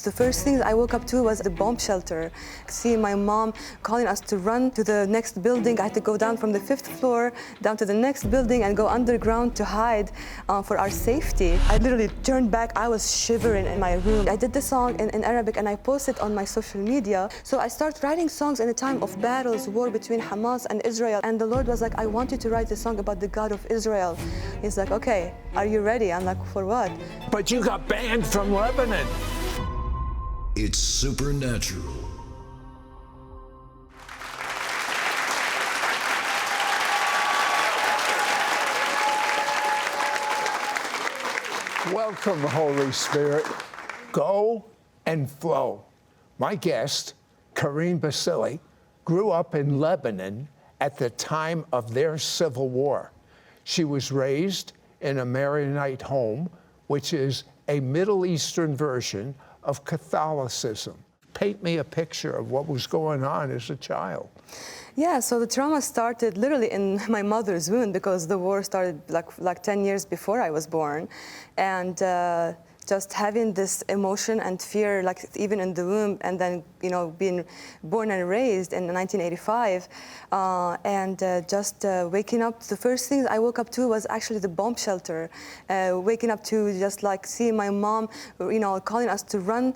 The first thing I woke up to was the bomb shelter. Seeing my mom calling us to run to the next building. I had to go down from the 5th floor down to the next building and go underground to hide for our safety. I literally turned back. I was shivering in my room. I did the song in Arabic and I posted on my social media. So I started writing songs in a time of battles, war between Hamas and Israel. And the Lord was like, I want you to write a song about the God of Israel. He's like, okay, are you ready? I'm like, for what? But you got banned from Lebanon. It's supernatural. Welcome, Holy Spirit. Go and flow. My guest, Carine Bassili, grew up in Lebanon at the time of their civil war. She was raised in a Maronite home, which is a Middle Eastern version of Catholicism. Paint me a picture of what was going on as a child. Yeah, so the trauma started literally in my mother's womb because the war started like 10 years before I was born. And just having this emotion and fear, like even in the womb, and then, you know, being born and raised in 1985, just waking up, the first thing I woke up to was actually the bomb shelter. Waking up to just like seeing my mom, you know, calling us to run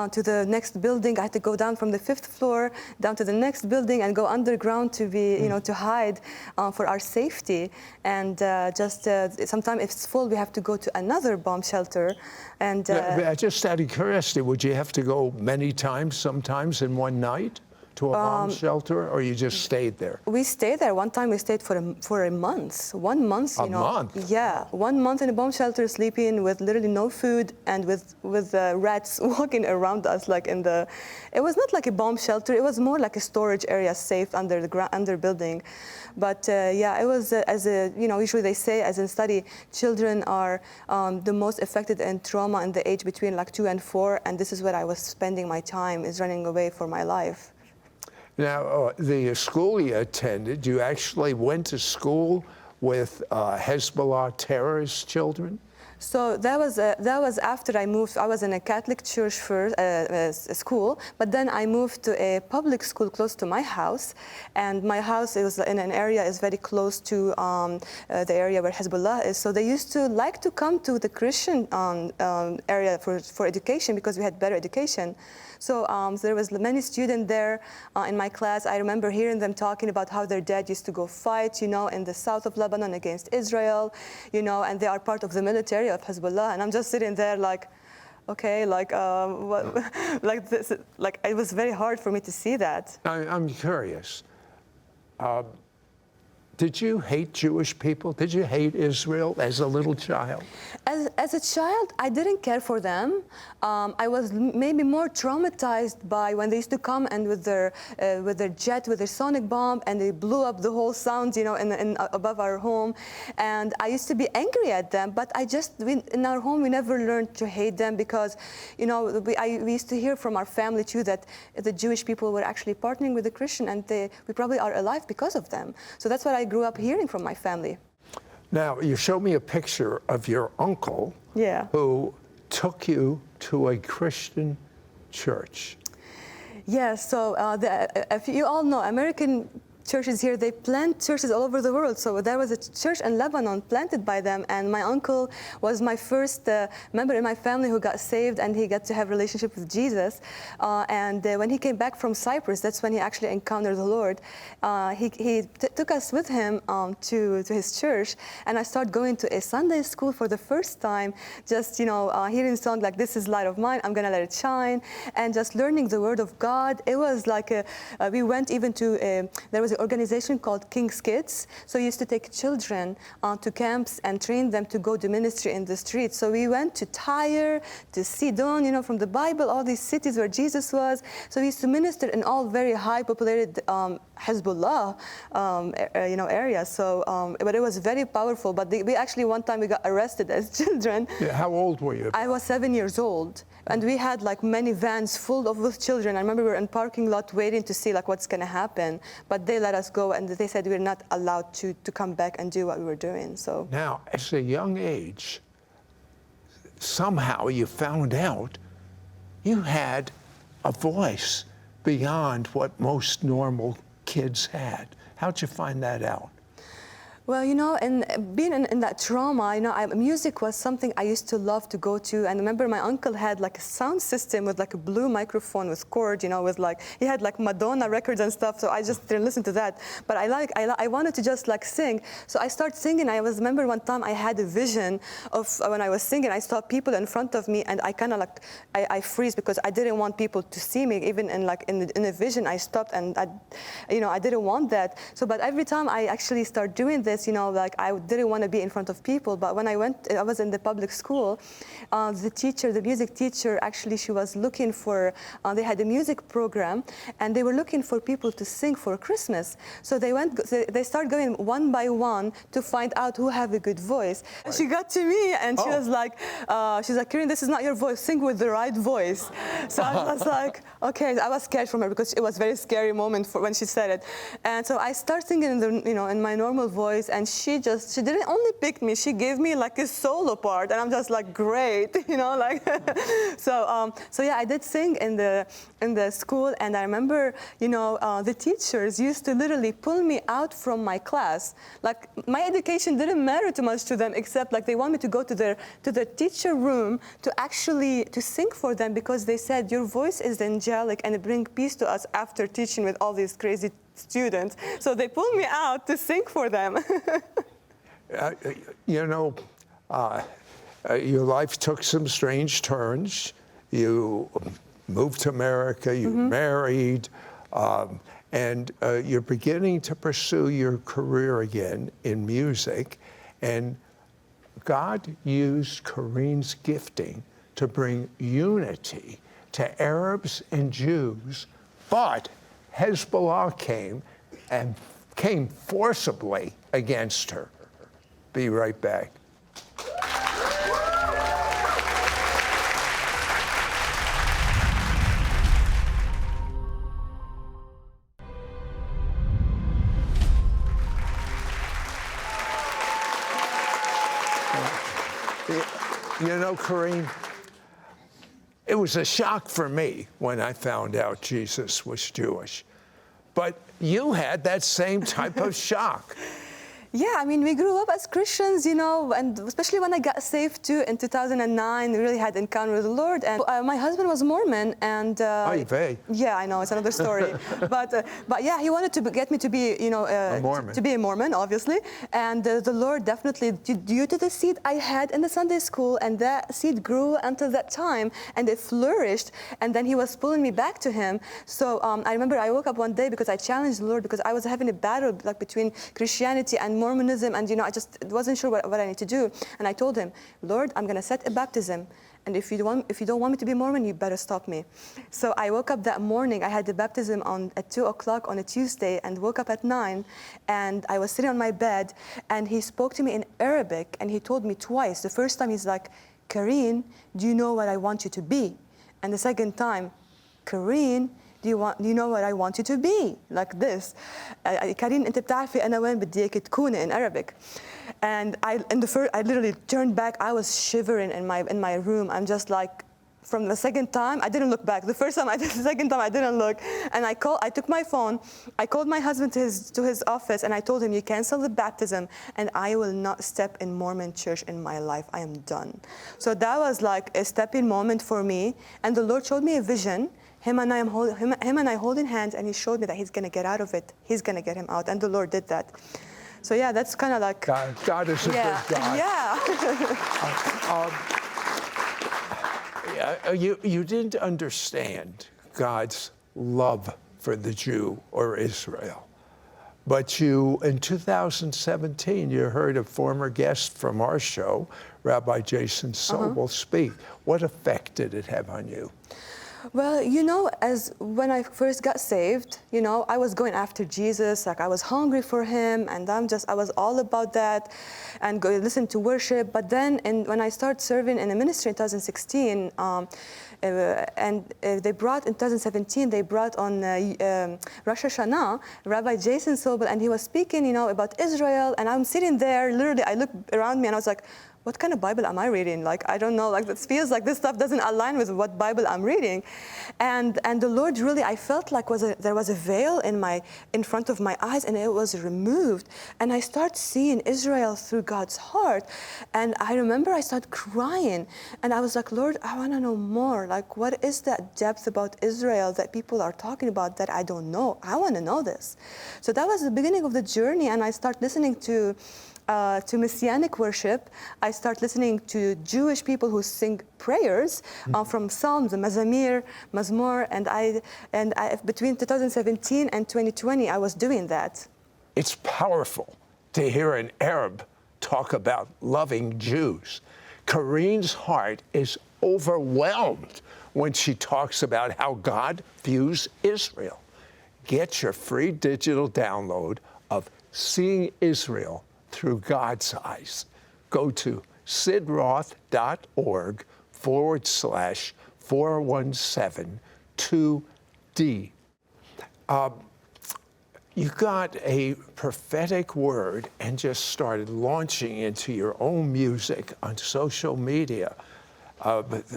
to the next building. I had to go down from the 5th floor down to the next building and go underground to be, you know, to hide for our safety. And sometimes if it's full, we have to go to another bomb shelter. And just out of curiosity, would you have to go many times, sometimes in one night, to a bomb shelter, or you just stayed there? We stayed there. One time we stayed for a month. 1 month, you know. A month? Yeah, 1 month in a bomb shelter, sleeping with literally no food and with rats walking around us, like in the. It was not like a bomb shelter. It was more like a storage area, safe under the under building. But yeah, it was you know, usually they say, as in study, children are the most affected in trauma in the age between like 2 and 4, and this is where I was spending my time, is running away for my life. Now, the school you attended, you actually went to school with Hezbollah terrorist children? So that was after I moved. I was in a Catholic church first, school, but then I moved to a public school close to my house, and my house is in an area is very close to the area where Hezbollah is. So they used to like to come to the Christian area for education because we had better education. So there was many students there in my class. I remember hearing them talking about how their dad used to go fight, you know, in the south of Lebanon against Israel, you know, and they are part of the military of Hezbollah. And I'm just sitting there like, okay, like, what, like this, like it was very hard for me to see that. I'm curious. Did you hate Jewish people? Did you hate Israel as a little child? As a child, I didn't care for them. I was maybe more traumatized by when they used to come and with their jet, with their sonic bomb, and they blew up the whole sound, you know, above our home. And I used to be angry at them, but in our home, we never learned to hate them because, you know, we used to hear from our family too that the Jewish people were actually partnering with the Christian, and we probably are alive because of them. So that's what I grew up hearing from my family. Now, you showed me a picture of your uncle, yeah, who took you to a Christian church. Yeah, so if you all know, American churches here, they plant churches all over the world. So there was a church in Lebanon planted by them, and my uncle was my first member in my family who got saved, and he got to have a relationship with Jesus. When he came back from Cyprus, that's when he actually encountered the Lord. He took us with him to his church, and I started going to a Sunday school for the first time, just, you know, hearing songs like "This is Light of Mine, I'm gonna let it shine," and just learning the Word of God. It was like we went even to there was an organization called King's Kids. So we used to take children to camps and train them to go to ministry in the streets. So we went to Tyre, to Sidon, you know, from the Bible, all these cities where Jesus was. So we used to minister in all very high populated Hezbollah, you know, areas. So, but it was very powerful. But we actually, one time we got arrested as children. Yeah, how old were you? I was 7 years old. And we had like many vans full with children. I remember we were in parking lot waiting to see like what's going to happen. But they let us go, and they said we're not allowed to come back and do what we were doing. So now, at a young age, somehow you found out you had a voice beyond what most normal kids had. How'd you find that out? Well, you know, and being in that trauma, you know, music was something I used to love to go to. And I remember my uncle had like a sound system with like a blue microphone with cord, you know, with like, he had like Madonna records and stuff. So I just didn't listen to that. But I wanted to just like sing. So I started singing. Remember one time I had a vision of when I was singing, I saw people in front of me and I kind of like, I freeze because I didn't want people to see me. Even in like in a vision, I stopped and I didn't want that. So, but every time I actually start doing this, you know, like I didn't want to be in front of people. But when I was in the public school, the music teacher, actually, she was looking for, they had a music program, and they were looking for people to sing for Christmas. So they started going one by one to find out who have a good voice. Right. She got to me, and she was like, Carine, this is not your voice. Sing with the right voice. So I was like, okay. I was scared from her because it was a very scary moment when she said it. And so I started singing in my normal voice. And she didn't only pick me, she gave me like a solo part, and I'm just like, great, you know, like. So yeah, I did sing in the school, and I remember, you know, the teachers used to literally pull me out from my class. Like my education didn't matter too much to them, except like they want me to go to the teacher room to sing for them, because they said your voice is angelic and it brings peace to us after teaching with all these crazy students. So they pulled me out to sing for them. You know, your life took some strange turns. You moved to America, you married, and you're beginning to pursue your career again in music. And God used Carine's gifting to bring unity to Arabs and Jews, but Hezbollah came forcibly against her. Be right back. You know, Carine, it was a shock for me when I found out Jesus was Jewish. But you had that same type of shock. Yeah, I mean, we grew up as Christians, you know, and especially when I got saved too in 2009, we really had encounter with the Lord. And my husband was Mormon, and yeah, I know, it's another story. but yeah, he wanted to get me to be, you know, a Mormon. To be a Mormon, obviously. And the Lord definitely, due to the seed I had in the Sunday school, and that seed grew until that time, and it flourished. And then He was pulling me back to Him. So I remember I woke up one day because I challenged the Lord, because I was having a battle like between Christianity and Mormonism, and you know, I just wasn't sure what I need to do. And I told Him, Lord, I'm going to set a baptism, and if you don't want me to be Mormon, you better stop me. So I woke up that morning. I had the baptism at 2 o'clock on a Tuesday, and woke up at 9, and I was sitting on my bed, and He spoke to me in Arabic, and He told me twice. The first time He's like, Carine, do you know what I want you to be? And the second time, Carine, do you know what I want you to be? Like this. Carine, أنت بتعرفي أنا وين بدي إياك تكوني in Arabic. And I literally turned back. I was shivering in my room. I'm just like, from the second time, I didn't look back. The first time I did, the second time I didn't look. And I took my phone, I called my husband to his office, and I told him, you cancel the baptism, and I will not step in Mormon church in my life. I am done. So that was like a stepping moment for me. And the Lord showed me a vision. Him and I holding hands, and He showed me that He's going to get out of it. He's going to get him out, and the Lord did that. So yeah, that's kind of like... God is a good God. Yeah. You didn't understand God's love for the Jew or Israel. But in 2017, you heard a former guest from our show, Rabbi Jason Sobel, speak. What effect did it have on you? Well, you know, when I first got saved, you know, I was going after Jesus, like I was hungry for Him, and I was all about that, and listen to worship. But then, when I started serving in a ministry in 2016, they brought in 2017, they brought on Rosh Hashanah, Rabbi Jason Sobel, and he was speaking, you know, about Israel, and I'm sitting there, literally, I looked around me, and I was like, what kind of Bible am I reading? Like, I don't know, like it feels like this stuff doesn't align with what Bible I'm reading. And the Lord really, I felt like there was a veil in front of my eyes, and it was removed. And I started seeing Israel through God's heart. And I remember I started crying, and I was like, Lord, I want to know more. Like, what is that depth about Israel that people are talking about that I don't know? I want to know this. So that was the beginning of the journey, and I started listening to Messianic worship. I start listening to Jewish people who sing prayers from Psalms, Mazamir, Mazmor, and I between 2017 and 2020, I was doing that. It's powerful to hear an Arab talk about loving Jews. Carine's heart is overwhelmed when she talks about how God views Israel. Get your free digital download of Seeing Israel Through God's Eyes. Go to sidroth.org/4172D. You got a prophetic word and just started launching into your own music on social media.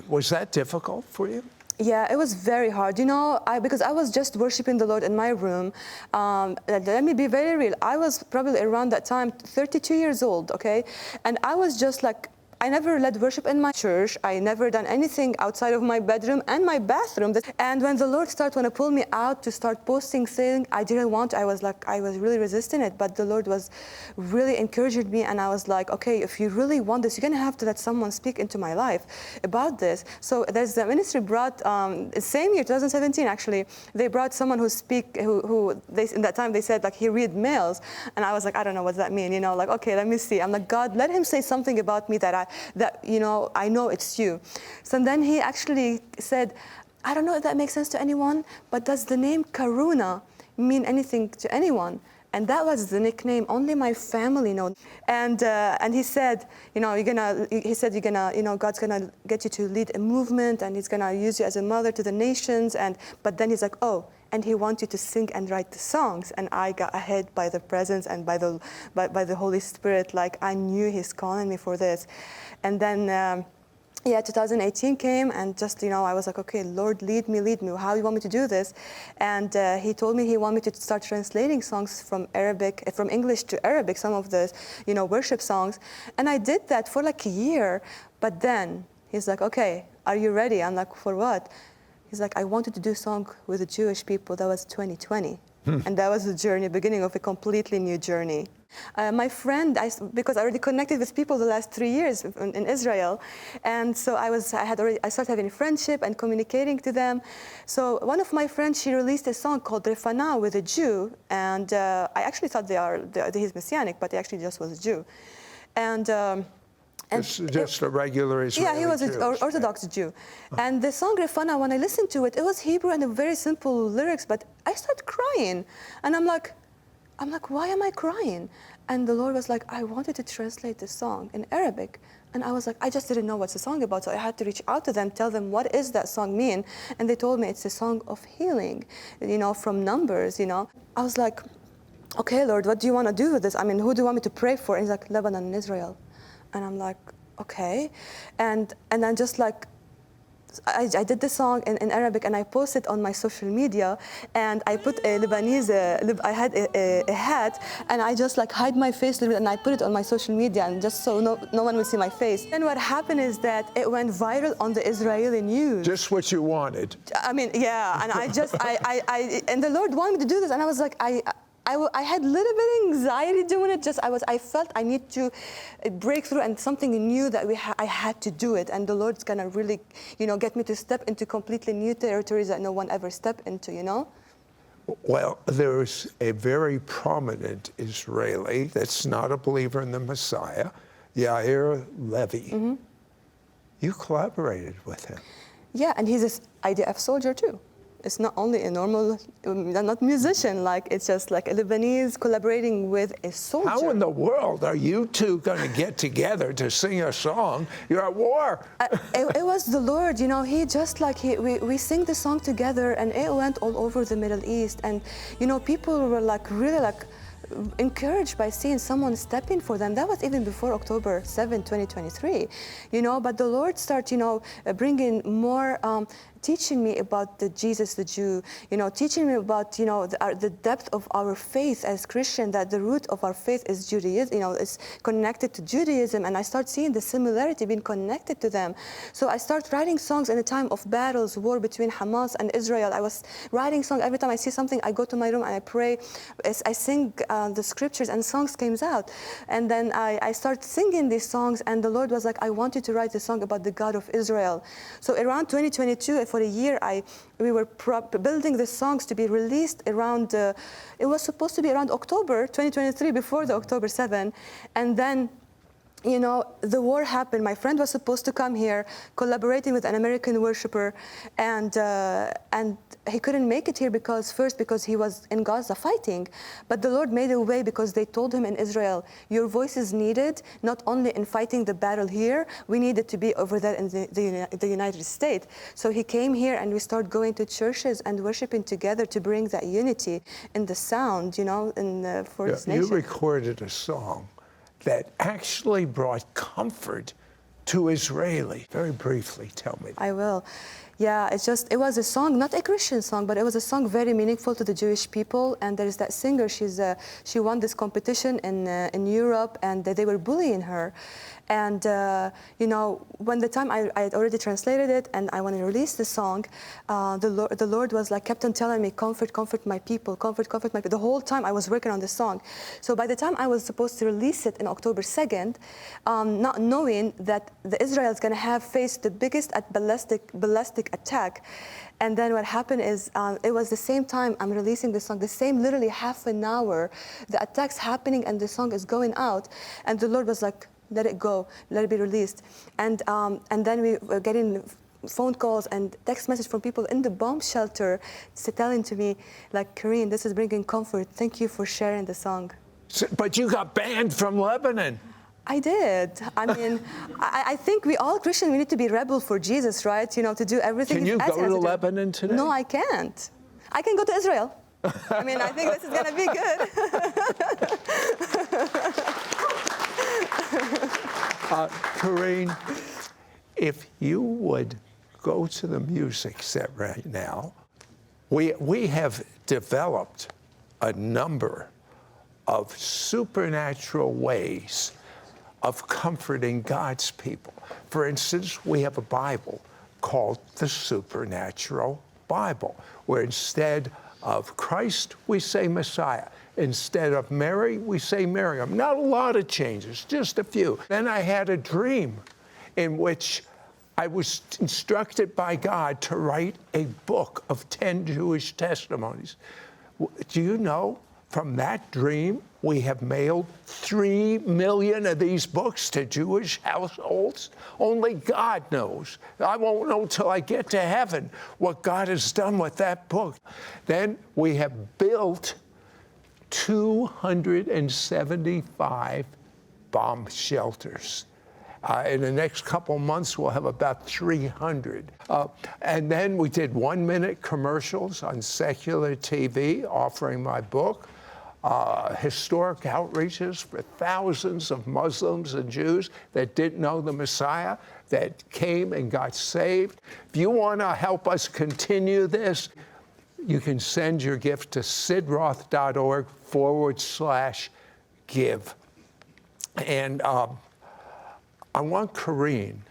Was that difficult for you? Yeah, it was very hard. You know, because I was just worshiping the Lord in my room. Let me be very real. I was probably around that time 32 years old, okay? And I was just like, I never led worship in my church. I never done anything outside of my bedroom and my bathroom. And when the Lord started to pull me out to start posting, saying I didn't want to, I was really resisting it. But the Lord was really encouraging me, and I was like, okay, if you really want this, you're gonna have to let someone speak into my life about this. So there's the ministry brought, same year, 2017 actually, they brought someone who in that time they said like he read mails, and I was like, I don't know what that mean, you know, like, okay, let me see. I'm like, God, let him say something about me that you know, I know it's you. So then he actually said, I don't know if that makes sense to anyone, but does the name Karuna mean anything to anyone? And that was the nickname only my family know. And he said, you know, God's gonna get you to lead a movement, and he's gonna use you as a mother to the nations. But then he's like, oh, and he wants you to sing and write the songs. And I got ahead by the presence and by the Holy Spirit. Like, I knew he's calling me for this. And then 2018 came, and just, you know, I was like, okay, Lord, lead me. How do you want me to do this? And he told me he wanted me to start translating songs from English to Arabic, some of the, you know, worship songs. And I did that for like a year. But then he's like, okay, are you ready? I'm like, for what? He's like, I wanted to do a song with the Jewish people. That was 2020. And that was the journey, beginning of a completely new journey. My friend, because I already connected with people the last 3 years in Israel, and so I started having a friendship and communicating to them. So one of my friends, she released a song called Refana with a Jew, and I actually thought he's Messianic, but he actually just was a Jew. And just a regular Israeli Jew. Yeah, he was an Orthodox Jew. And the song Refana, when I listened to it, it was Hebrew and very simple lyrics, but I started crying. And I'm like, why am I crying? And the Lord was like, I wanted to translate this song in Arabic. And I was like, I just didn't know what's the song about. So I had to reach out to them, tell them, what does that song mean? And they told me it's a song of healing, you know, from Numbers, you know. I was like, okay, Lord, what do you want to do with this? I mean, who do you want me to pray for? And he's like, Lebanon and Israel. And I'm like, okay. And then just like, I did the song in Arabic, and I posted on my social media, and I put a Lebanese, I had a hat, and I just like hide my face a little bit, and I put it on my social media, and just so no one will see my face. And what happened is that it went viral on the Israeli news. Just what you wanted. I mean, yeah, and and the Lord wanted me to do this, and I was like, I had a little bit of anxiety doing it. I felt I need to break through, and something new that I had to do it. And the Lord's gonna really, you know, get me to step into completely new territories that no one ever stepped into, you know? Well, there's a very prominent Israeli that's not a believer in the Messiah, Yair Levy. Mm-hmm. You collaborated with him. Yeah, and he's an IDF soldier too. It's not only a normal, not musician, like it's just like a Lebanese collaborating with a soldier. How in the world are you two going to get together to sing a song? You're at war. It was the Lord, you know, we sing the song together, and it went all over the Middle East. And, you know, people were like really like encouraged by seeing someone step in for them. That was even before October 7, 2023, but the Lord started, bringing more, teaching me about the Jesus, the Jew, teaching me about, the depth of our faith as Christian, that the root of our faith is Judaism, it's connected to Judaism, and I start seeing the similarity being connected to them. So I start writing songs in a time of battles, war between Hamas and Israel. I was writing songs. Every time I see something, I go to my room and I pray. I sing the scriptures, and songs came out. And then I start singing these songs, and the Lord was like, I want you to write a song about the God of Israel. So around 2022, for a year, we were building the songs to be released around, it was supposed to be around October 2023, before the October 7. And then, the war happened. My friend was supposed to come here, collaborating with an American worshiper, and he couldn't make it here because he was in Gaza fighting. But the Lord made a way, because they told him in Israel, your voice is needed, not only in fighting the battle here, we needed to be over there in the United States. So he came here, and we started going to churches and worshiping together to bring that unity in the sound, for this nation. You recorded a song that actually brought comfort to Israeli. Very briefly, tell me. I will. Yeah, it was a song, not a Christian song, but it was a song very meaningful to the Jewish people. And there is that singer, she won this competition in Europe, and they were bullying her. And, when the time I had already translated it and I want to release the song, the Lord was like, kept on telling me, comfort my people, comfort my people. The whole time I was working on the song. So by the time I was supposed to release it in October 2nd, not knowing that Israel is going to face the biggest ballistic attack. And then what happened is, it was the same time I'm releasing the song, the same literally half an hour, the attack's happening and the song is going out. And the Lord was like, let it go, let it be released. And then we were getting phone calls and text messages from people in the bomb shelter telling to me, like, Carine, this is bringing comfort. Thank you for sharing the song. But you got banned from Lebanon. I did. I mean, I think we all Christians, we need to be rebel for Jesus, right? To do everything. Can you go to Lebanon today? No, I can't. I can go to Israel. I mean, I think this is going to be good. Carine, if you would go to the music set right now, we have developed a number of supernatural ways of comforting God's people. For instance, we have a Bible called the Supernatural Bible, where instead of Christ, we say Messiah. Instead of Mary, we say Miriam. Not a lot of changes, just a few. Then I had a dream in which I was instructed by God to write a book of 10 Jewish testimonies. Do you know, from that dream, we have mailed 3 million of these books to Jewish households? Only God knows. I won't know till I get to heaven what God has done with that book. Then we have built 275 bomb shelters. In the next couple months, we'll have about 300. And then we did 1-minute commercials on secular TV offering my book. Historic outreaches for thousands of Muslims and Jews that didn't know the Messiah, that came and got saved. If you want to help us continue this, you can send your gift to sidroth.org/give. And I want Carine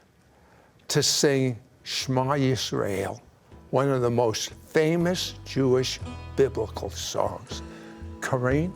to sing Shema Yisrael, one of the most famous Jewish biblical songs. Carine?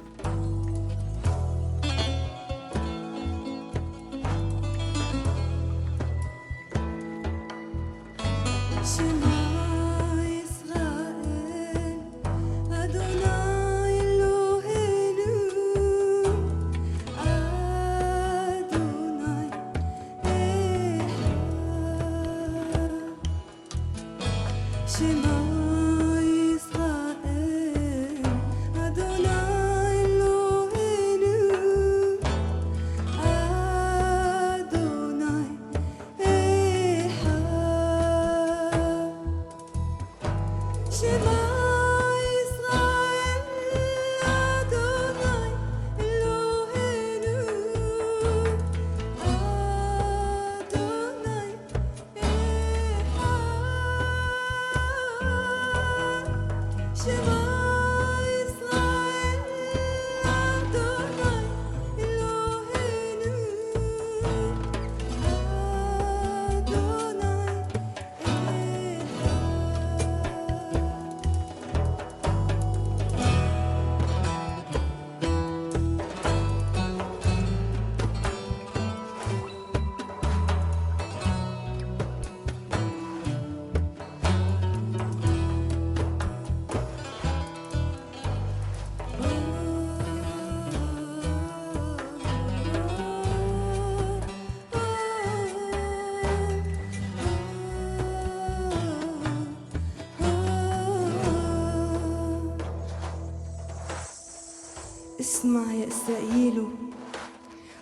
اسمع يا إسرائيل،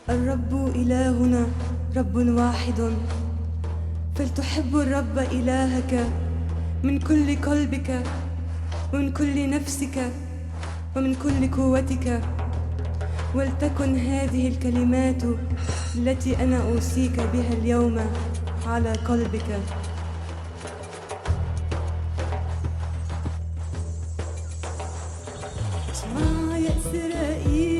الرب إلهنا رب واحد، فلتحب الرب إلهك من كل قلبك ومن كل نفسك ومن كل قوتك. ولتكن هذه الكلمات التي أنا أوصيك بها اليوم على قلبك. اسمع يا إسرائيل،